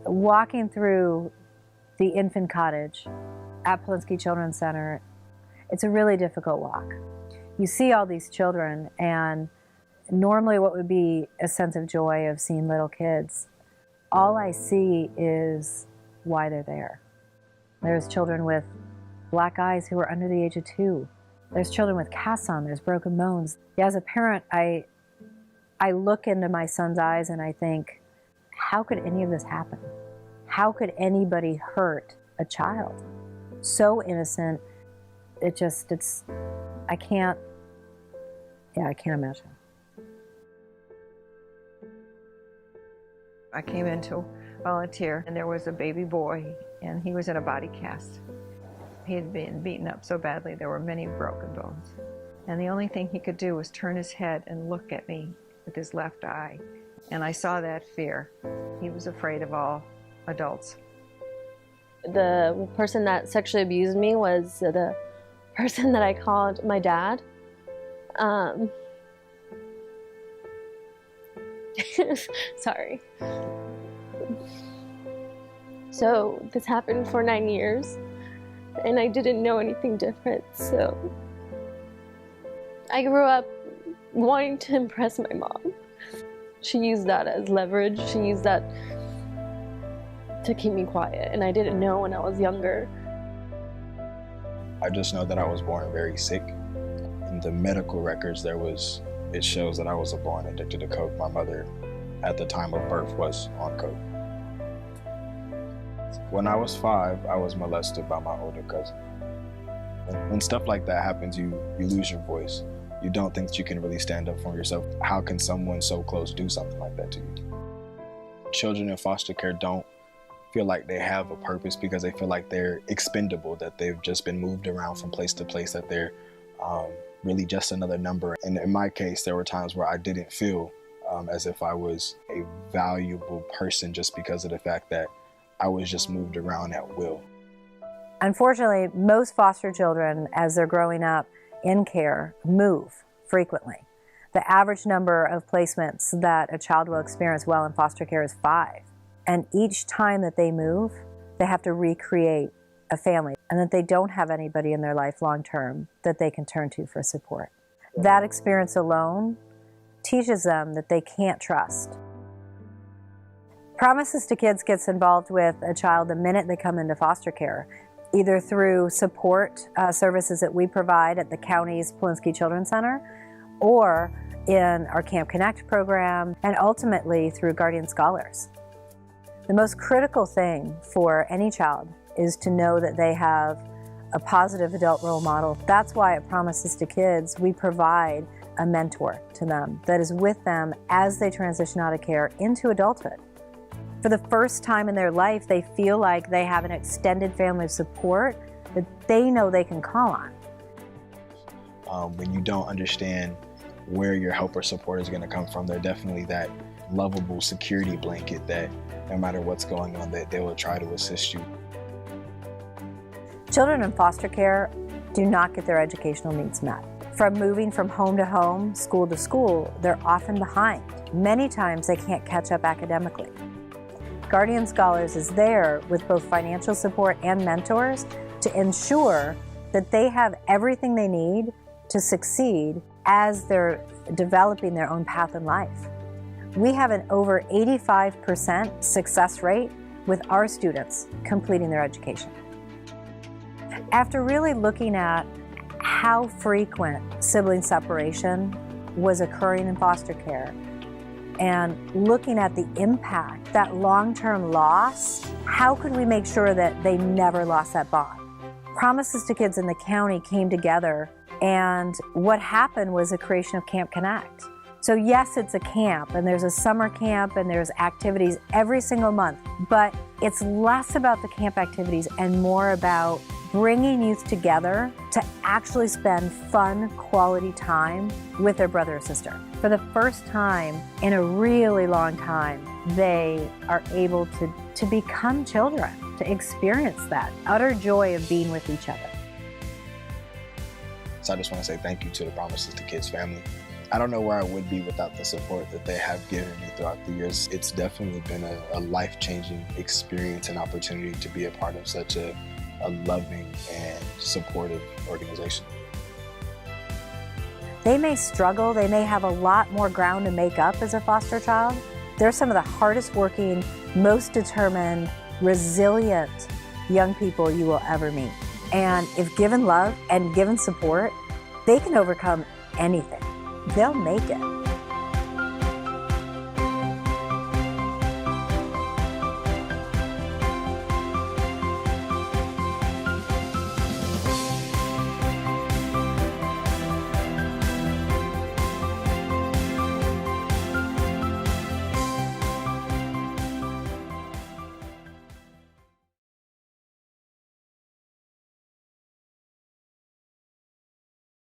Walking through the infant cottage at Polinsky Children's Center, it's a really difficult walk. You see all these children, and normally what would be a sense of joy of seeing little kids, all I see is why they're there. There's children with black eyes who are under the age of 2. There's children with casts on, there's broken bones. Yeah, as a parent, I look into my son's eyes and I think, how could any of this happen? How could anybody hurt a child? So innocent, I can't imagine. I came in to volunteer, and there was a baby boy, and he was in a body cast. He had been beaten up so badly, there were many broken bones. And the only thing he could do was turn his head and look at me with his left eye. And I saw that fear. He was afraid of all adults. The person that sexually abused me was the person that I called my dad. Sorry. So this happened for 9 years, and I didn't know anything different. So I grew up wanting to impress my mom. She used that as leverage. She used that to keep me quiet, and I didn't know when I was younger. I just know that I was born very sick. In the medical records, it shows that I was born addicted to coke. My mother, at the time of birth, was on coke. When I was 5, I was molested by my older cousin. When stuff like that happens, you lose your voice. You don't think that you can really stand up for yourself. How can someone so close do something like that to you? Children in foster care don't feel like they have a purpose because they feel like they're expendable, that they've just been moved around from place to place, that they're really just another number. And in my case, there were times where I didn't feel as if I was a valuable person just because of the fact that I was just moved around at will. Unfortunately, most foster children, as they're growing up in care, move frequently. The average number of placements that a child will experience while in foster care is 5. And each time that they move, they have to recreate a family, and that they don't have anybody in their life long term that they can turn to for support. That experience alone teaches them that they can't trust. Promises2Kids gets involved with a child the minute they come into foster care, either through support services that we provide at the county's Polinsky Children's Center, or in our Camp Connect program, and ultimately through Guardian Scholars. The most critical thing for any child is to know that they have a positive adult role model. That's why at Promises2Kids we provide a mentor to them that is with them as they transition out of care into adulthood. For the first time in their life, they feel like they have an extended family of support that they know they can call on. When you don't understand where your help or support is going to come from, they're definitely that lovable security blanket that no matter what's going on, that they will try to assist you. Children in foster care do not get their educational needs met. From moving from home to home, school to school, they're often behind. Many times they can't catch up academically. Guardian Scholars is there with both financial support and mentors to ensure that they have everything they need to succeed as they're developing their own path in life. We have an over 85% success rate with our students completing their education. After really looking at how frequent sibling separation was occurring in foster care, and looking at the impact, that long-term loss, how could we make sure that they never lost that bond? Promises2Kids in the county came together, and what happened was a creation of Camp Connect. So yes, it's a camp, and there's a summer camp, and there's activities every single month, but it's less about the camp activities and more about bringing youth together to actually spend fun, quality time with their brother or sister. For the first time in a really long time, they are able to become children, to experience that utter joy of being with each other. So I just want to say thank you to the Promises2Kids family. I don't know where I would be without the support that they have given me throughout the years. It's definitely been a life-changing experience and opportunity to be a part of such a loving and supportive organization. They may struggle, they may have a lot more ground to make up as a foster child. They're some of the hardest working, most determined, resilient young people you will ever meet. And if given love and given support, they can overcome anything. They'll make it.